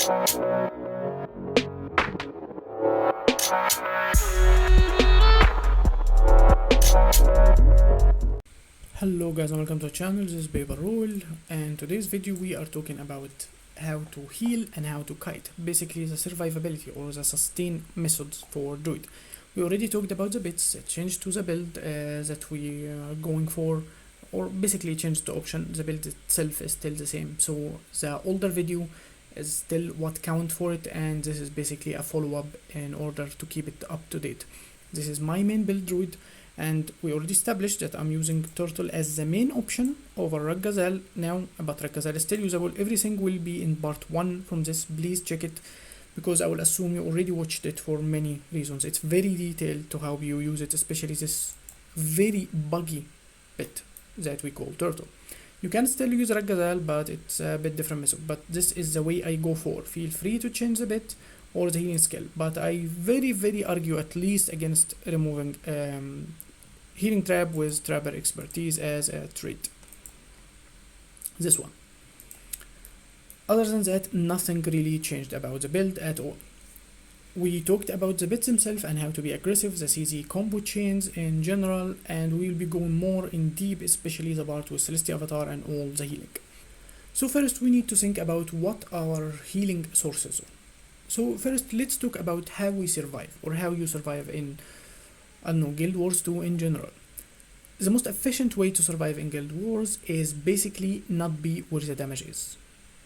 Hello guys and welcome to the channel. This is Paper Rule, and today's video we are talking about how to heal and how to kite, basically the survivability or the sustain methods for Druid. We already talked about the bits, changed to the build that we are going for, or basically changed the option. The build itself is still the same, so the older video is still what count for it, and this is basically a follow-up in order to keep it up to date. This is my main build Druid, and we already established that I'm using Turtle as the main option over Ragazal now, but Ragazal is still usable. Everything will be in part 1 from this. Please check it, because I will assume you already watched it for many reasons. It's very detailed to how you use it, especially this very buggy bit that we call Turtle. You can still use Ragazal, but it's a bit different method, but this is the way I go for. Feel free to change the bit or the healing skill, but I very argue at least against removing healing trap with trapper expertise as a trait. This one. Other than that, nothing really changed about the build at all. We talked about the bits themselves and how to be aggressive, the CZ combo chains in general, and we will be going more in deep, especially the part with Celestia Avatar and all the healing. So first we need to think about what our healing sources are. So first let's talk about how we survive, or how you survive in, I don't know, Guild Wars 2 in general. The most efficient way to survive in Guild Wars is basically not be where the damage is.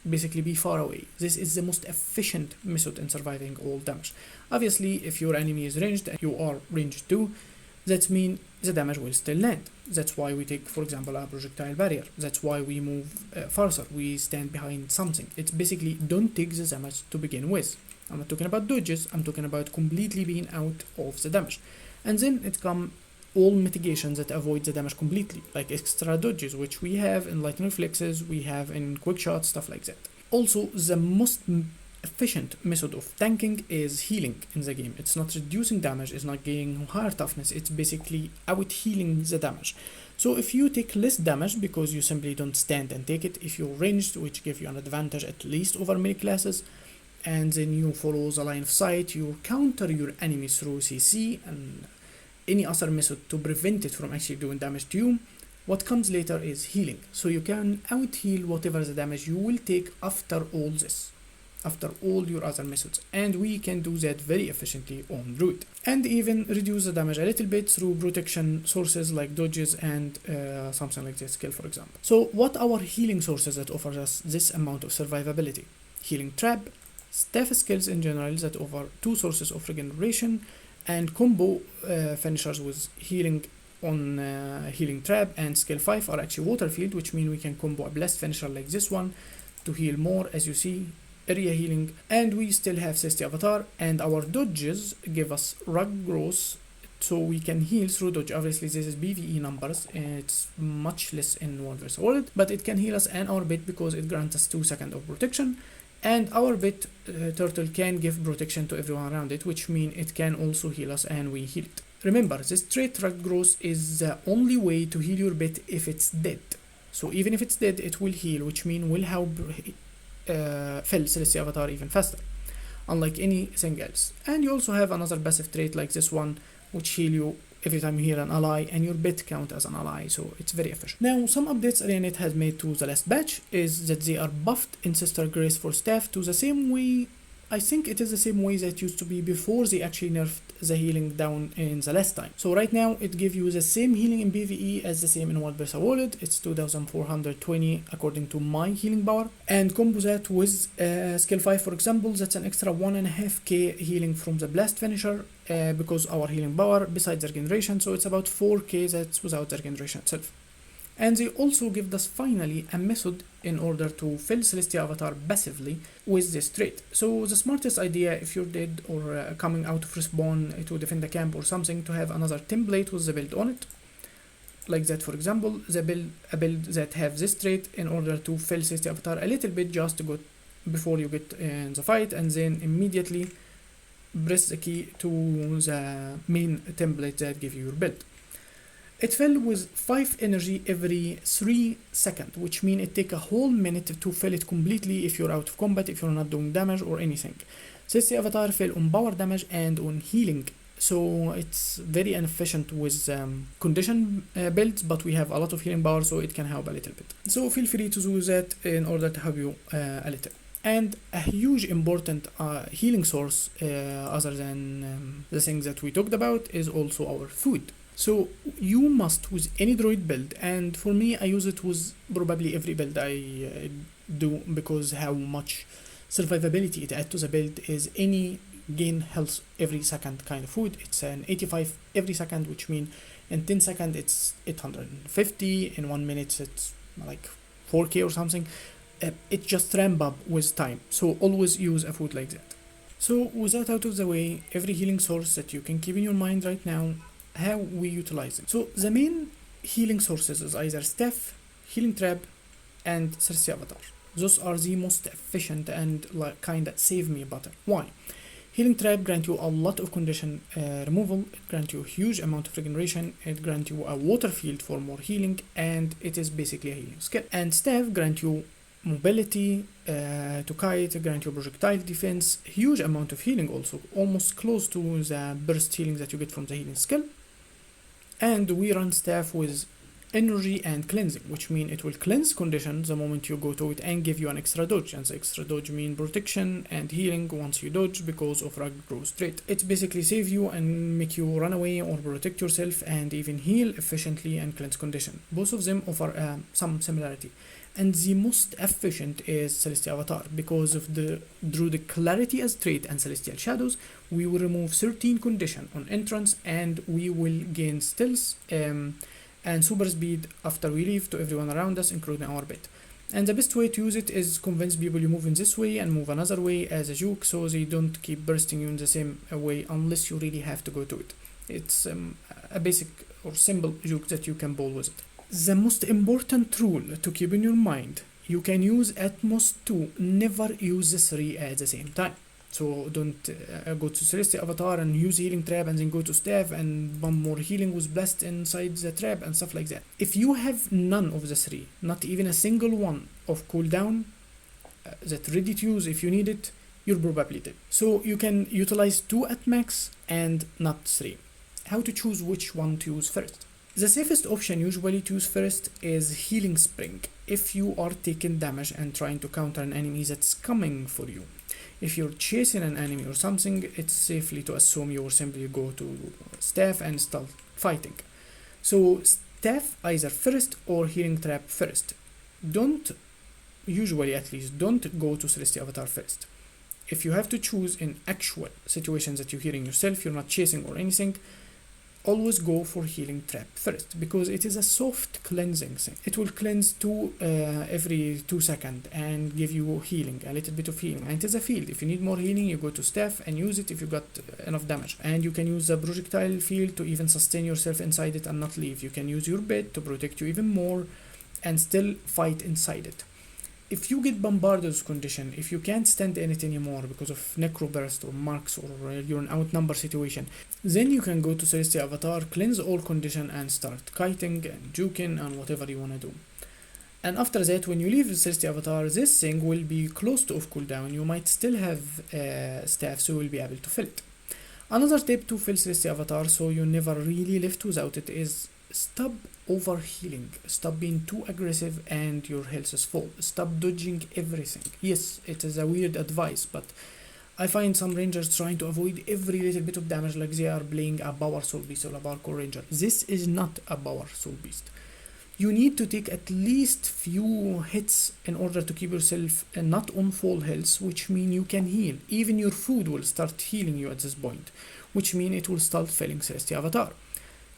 Basically be far away. This is the most efficient method in surviving all damage. Obviously, if your enemy is ranged and you are ranged too, that means the damage will still land. That's why we take, for example, a projectile barrier. That's why we move farther. We stand behind something. It's basically don't take the damage to begin with. I'm not talking about dodges, I'm talking about completely being out of the damage. And then it come all mitigations that avoid the damage completely, like extra dodges, which we have in lightning reflexes, we have in quick shots, stuff like that. Also, the most efficient method of tanking is healing in the game. It's not reducing damage, it's not gaining higher toughness, it's basically out healing the damage. So if you take less damage because you simply don't stand and take it, if you're ranged, which give you an advantage at least over many classes, and then you follow the line of sight, you counter your enemies through CC and any other method to prevent it from actually doing damage to you. What comes later is healing, so you can out heal whatever the damage you will take after all this, after all your other methods, and we can do that very efficiently on Druid, and even reduce the damage a little bit through protection sources like dodges and something like this skill, for example. So what are healing sources that offers us this amount of survivability? Healing trap, staff skills in general that offer 2 sources of regeneration, and combo finishers with healing on healing trap and skill 5 are actually water field, which means we can combo a blast finisher like this one to heal more, as you see, area healing. And we still have Celestia Avatar, and our dodges give us rug growth, so we can heal through dodge. Obviously this is PvE numbers, it's much less in World vs World, but it can heal us and our bit because it grants us 2 seconds of protection. And our bit Turtle can give protection to everyone around it, which means it can also heal us and we heal it. Remember, this trait rug growth is the only way to heal your bit if it's dead. So even if it's dead, it will heal, which means will help fill Celestia Avatar even faster, unlike anything else. And you also have another passive trait like this one, which heal you every time you heal an ally, and your bit count as an ally, so it's very efficient. Now, some updates Arianet has made to the last batch is that they are buffed Ancestor Grace for staff to the same way, I think it is the same way that used to be before they actually nerfed the healing down in the last time. So right now it gives you the same healing in PvE as the same in World vs World. It's 2420 according to my healing power, and combo that with skill 5, for example, that's an extra 1.5k healing from the blast finisher because our healing power besides the regeneration, so it's about 4k that's without the regeneration itself. And they also give us finally a method in order to fill Celestia Avatar passively with this trait. So the smartest idea, if you're dead or coming out of respawn to defend the camp or something, to have another template with the build on it, like that, for example, a build that have this trait in order to fill Celestia Avatar a little bit just to go before you get in the fight, and then immediately press the key to the main template that give you your build. It fell with 5 energy every 3 seconds, which means it takes a whole minute to fill it completely if you're out of combat, if you're not doing damage or anything. Celestia Avatar fell on power damage and on healing, so it's very inefficient with condition builds, but we have a lot of healing power, so it can help a little bit. So feel free to use that in order to help you a little. And a huge important healing source other than the things that we talked about is also our food. So you must with any druid build, and for me I use it with probably every build I do, because how much survivability it adds to the build is any gain health every second kind of food. It's an 85 every second, which means in 10 seconds it's 850, in 1 minute it's like 4k or something. It just ramp up with time, so always use a food like that. So with that out of the way, every healing source that you can keep in your mind right now, how we utilize them. So the main healing sources is either staff, healing trap, and Celestia Avatar. Those are the most efficient and like kinda save me button. Why? Healing trap grant you a lot of condition removal, it grants you a huge amount of regeneration, it grants you a water field for more healing, and it is basically a healing skill. And staff grant you mobility to kite, grant you projectile defense, huge amount of healing also, almost close to the burst healing that you get from the healing skill. And we run staff with energy and cleansing, which means it will cleanse condition the moment you go to it and give you an extra dodge, and the extra dodge mean protection and healing once you dodge because of rugged growth trait. It basically save you and make you run away or protect yourself, and even heal efficiently and cleanse condition. Both of them offer some similarity, and the most efficient is Celestia Avatar because of the Druidic Clarity as trait and Celestial Shadows. We will remove 13 condition on entrance, and we will gain stealth and super speed after we leave to everyone around us, including our pet. And the best way to use it is convince people you move in this way and move another way as a joke, so they don't keep bursting you in the same way unless you really have to go to it. It's a basic or simple joke that you can bowl with it. The most important rule to keep in your mind, you can use at most 2, never use the 3 at the same time. So don't go to Celestia Avatar and use healing trap and then go to staff and bump more healing with blast inside the trap and stuff like that. If you have none of the 3, not even a single one of cooldown that ready to use if you need it, you're probably dead. So you can utilize 2 at max and not 3. How to choose which one to use first? The safest option usually to use first is Healing Spring if you are taking damage and trying to counter an enemy that's coming for you. If you're chasing an enemy or something, it's safely to assume you will simply go to staff and start fighting. So staff either first or healing trap first. Usually at least, don't go to Celestia Avatar first. If you have to choose in actual situations that you're healing yourself, you're not chasing or anything, always go for healing trap first, because it is a soft cleansing thing. It will cleanse every 2 seconds and give you healing, a little bit of healing, and it is a field. If you need more healing, you go to staff and use it if you got enough damage, and you can use the projectile field to even sustain yourself inside it and not leave. You can use your bed to protect you even more and still fight inside it. If you get bombarded with condition, if you can't stand in it anymore because of necroburst or marks or you're in outnumber situation, then you can go to Celestia Avatar, cleanse all condition and start kiting and juking and whatever you want to do. And after that, when you leave Celestia Avatar, this thing will be close to off cooldown. You might still have staff, so you will be able to fill it. Another tip to fill Celestia Avatar so you never really left without it is stop overhealing, stop being too aggressive and your health is full, stop dodging everything. Yes, it is a weird advice, but I find some rangers trying to avoid every little bit of damage like they are playing a power soul beast or a parkour ranger. This is not a power soul beast. You need to take at least few hits in order to keep yourself not on full health, which means you can heal. Even your food will start healing you at this point, which means it will start filling Celestia Avatar.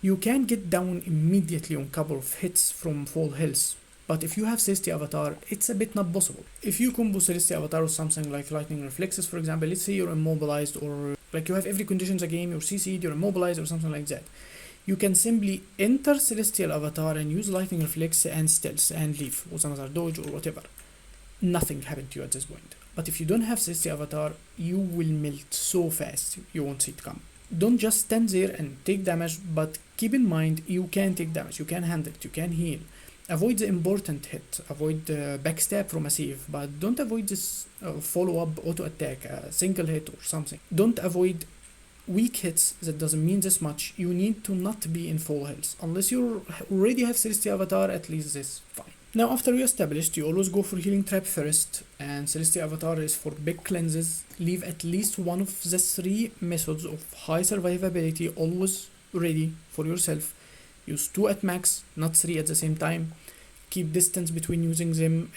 You can get down immediately on couple of hits from full health, but if you have Celestia Avatar, it's a bit not possible. If you combo Celestia Avatar with something like Lightning Reflexes, for example, let's say you're immobilized or like you have every condition in the game, you're CC'd, you're immobilized or something like that, you can simply enter Celestial Avatar and use Lightning Reflex and Stealth and leave with another dodge or whatever. Nothing happened to you at this point. But if you don't have Celestial Avatar, you will melt so fast, you won't see it come. don't just stand there and take damage, but keep in mind you can take damage, you can handle it, you can heal. Avoid the important hit, avoid the backstab from a save, but don't avoid this follow-up auto attack, a single hit or something. Don't avoid weak hits. That doesn't mean this much. You need to not be in full health. Unless you already have Celestial Avatar, at least this is fine. Now after you established, you always go for Healing Trap first, and Celestial Avatar is for big cleanses. Leave at least one of the 3 methods of high survivability always ready for yourself. Use 2 at max, not 3 at the same time. Keep distance between using them,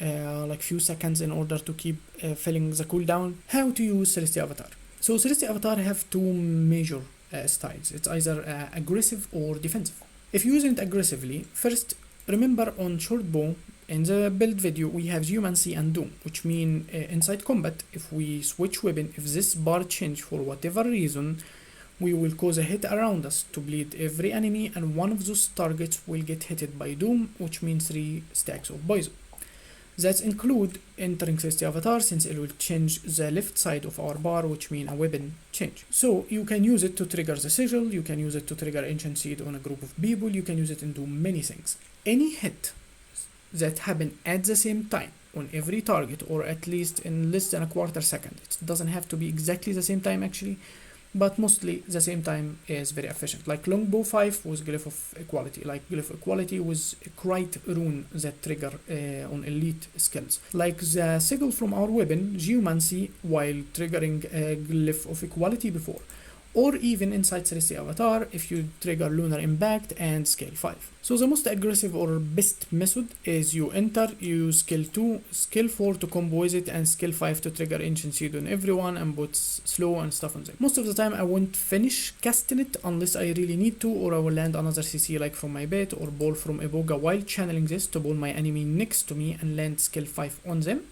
like few seconds, in order to keep filling the cooldown. How to use Celestial Avatar? So Celestial Avatar have 2 major styles. It's either aggressive or defensive. If using it aggressively, first remember on short bow in the build video we have Geomancy and Doom, which mean inside combat, if we switch weapon, if this bar change for whatever reason, we will cause a hit around us to bleed every enemy, and one of those targets will get hit by Doom, which means 3 stacks of poison. That include entering Celestial Avatar, since it will change the left side of our bar, which means a weapon change. So you can use it to trigger the sigil, you can use it to trigger Ancient Seed on a group of people, you can use it and do many things. Any hit that happen at the same time on every target, or at least in less than a quarter second, it doesn't have to be exactly the same time actually, but mostly the same time is very efficient. Like Longbow 5 was Glyph of Equality, like Glyph of Equality was a Kite rune that trigger on elite skills. Like the sigil from our weapon, Geomancy, while triggering a Glyph of Equality before. Or even inside Celestial Avatar if you trigger Lunar Impact and Scale 5. So the most aggressive or best method is you enter, you skill 2, skill 4 to combo with it, and skill 5 to trigger Ancient Seed on everyone and put slow and stuff on them. Most of the time I won't finish casting it unless I really need to, or I will land another CC like from my bait or ball from iboga while channeling this to ball my enemy next to me and land skill 5 on them.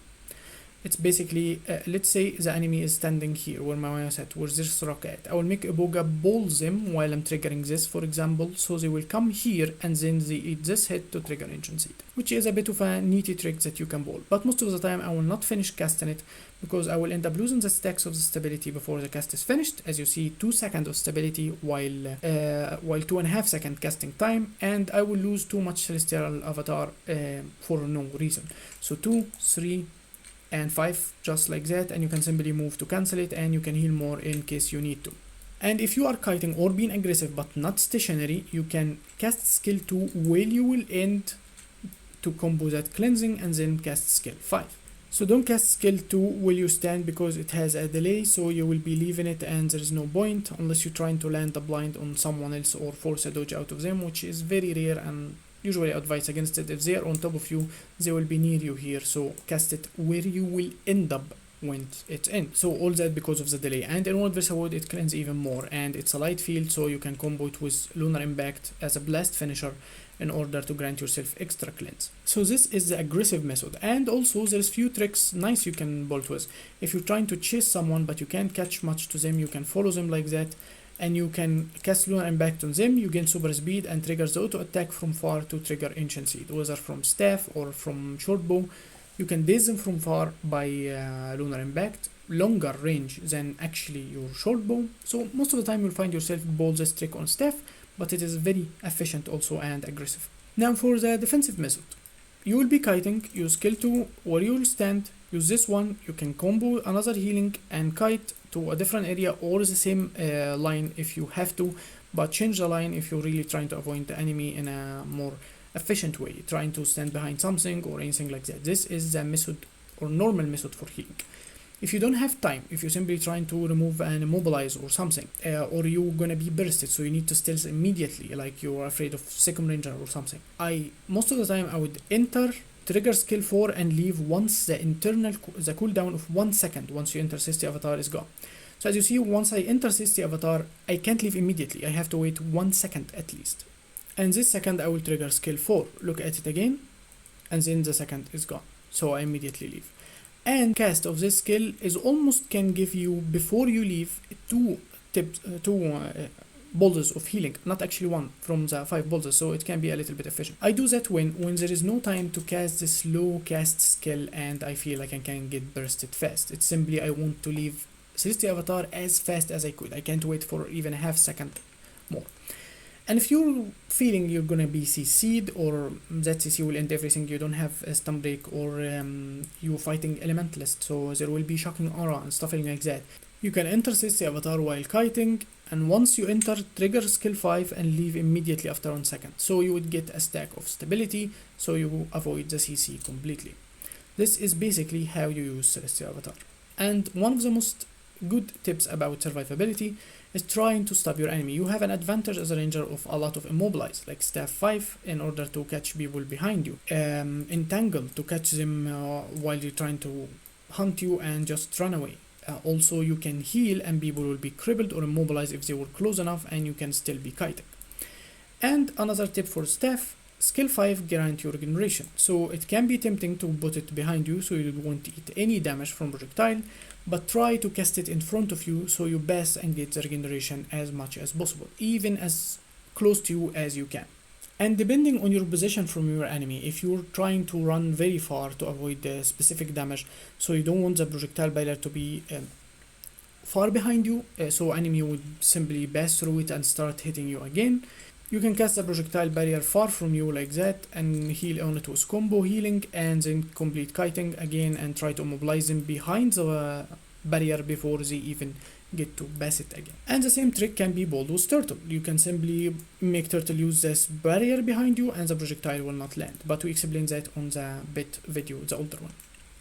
It's basically, let's say the enemy is standing here where my mouse at, where's this rock at. I will make iboga ball them while I'm triggering this, for example, so they will come here and then they eat this hit to trigger Ancient Seed, which is a bit of a neaty trick that you can ball. But most of the time I will not finish casting it because I will end up losing the stacks of the stability before the cast is finished. As you see, 2 seconds of stability while 2.5 second casting time, and I will lose too much Celestial Avatar for no reason. So 2, 3, and 5, just like that, and you can simply move to cancel it, and you can heal more in case you need to. And if you are kiting or being aggressive but not stationary, you can cast skill 2 while you will end to combo that cleansing and then cast skill 5. So don't cast skill 2 while you stand because it has a delay, so you will be leaving it and there is no point unless you're trying to land a blind on someone else or force a dodge out of them, which is very rare and usually advise against it. If they are on top of you, they will be near you here, so cast it where you will end up when it's in. So all that because of the delay. And in World vs. Wood it cleans even more, and it's a light field, so you can combo it with Lunar Impact as a blast finisher in order to grant yourself extra cleanse. So this is the aggressive method, and also there's few tricks nice you can bolt with. If you're trying to chase someone but you can't catch much to them, you can follow them like that, and you can cast Lunar Impact on them, you gain super speed and triggers the auto attack from far to trigger Ancient Seed, whether from staff or from short bow. You can daze them from far by Lunar Impact, longer range than actually your short bow, so most of the time you'll find yourself bowl this trick on staff, but it is very efficient also and aggressive. Now for the defensive method, you will be kiting, use skill 2 where you will stand, use this one, you can combo another healing and kite to a different area or the same line if you have to, but change the line if you're really trying to avoid the enemy in a more efficient way, trying to stand behind something or anything like that. This is the method or normal method for healing. If you don't have time, if you're simply trying to remove and immobilize or something, or you're gonna be bursted, so you need to stealth immediately, like you're afraid of second ranger or something, most of the time I would enter, trigger skill 4 and leave once the cooldown of 1 second once you enter Celestial Avatar is gone. So as you see, once I enter Celestial Avatar, I can't leave immediately, I have to wait 1 second at least. And this second I will trigger skill 4, look at it again, and then the second is gone, so I immediately leave. And cast of this skill is almost can give you, before you leave, two bolts of healing, not actually one from the 5 bolts, so it can be a little bit efficient. I do that when there is no time to cast this low cast skill and I feel like I can get bursted fast. It's simply I want to leave Celestial Avatar as fast as I could. I can't wait for even a half second more. And if you're feeling you're gonna be CC'd or that CC will end everything, you don't have a stun break, or you're fighting elementalist, so there will be shocking aura and stuff like that, you can enter Celestial Avatar while kiting, and once you enter, trigger skill 5 and leave immediately after 1 second. So you would get a stack of stability, so you avoid the CC completely. This is basically how you use Celestial Avatar. And one of the most good tips about survivability is trying to stop your enemy. You have an advantage as a ranger of a lot of immobilize, like staff 5 in order to catch people behind you, entangle to catch them while you're trying to hunt you and just run away. Also you can heal and people will be crippled or immobilized if they were close enough, and you can still be kiting. And another tip for staff, skill 5 guarantee your regeneration, so it can be tempting to put it behind you so you won't eat any damage from projectile, but try to cast it in front of you so you pass and get the regeneration as much as possible, even as close to you as you can. And depending on your position from your enemy, if you're trying to run very far to avoid the specific damage, so you don't want the projectile barrier to be far behind you, so enemy would simply pass through it and start hitting you again, you can cast the projectile barrier far from you like that and heal on it with combo healing, and then complete kiting again and try to immobilize them behind the barrier before they even get to pass it again. And the same trick can be pulled with turtle. You can simply make turtle use this barrier behind you and the projectile will not land, but we explain that on the bit video, the older one.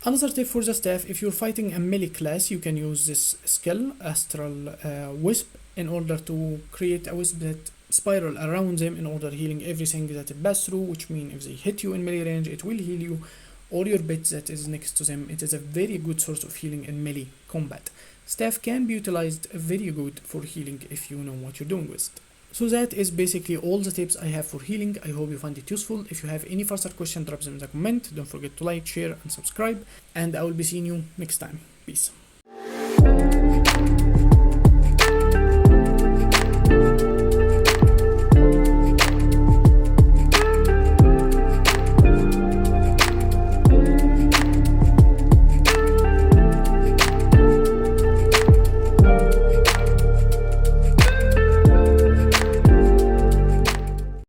Another tip for the staff, if you're fighting a melee class, you can use this skill, Astral Wisp, in order to create a wisp that spiral around them in order healing everything that it passes through, which means if they hit you in melee range, it will heal you or your bit that is next to them. It is a very good source of healing in melee combat. Staff can be utilized very good for healing if you know what you're doing with it. So that is basically all the tips I have for healing. I hope you find it useful. If you have any further question, drop them in the comment. Don't forget to like, share and subscribe, and I will be seeing you next time. Peace.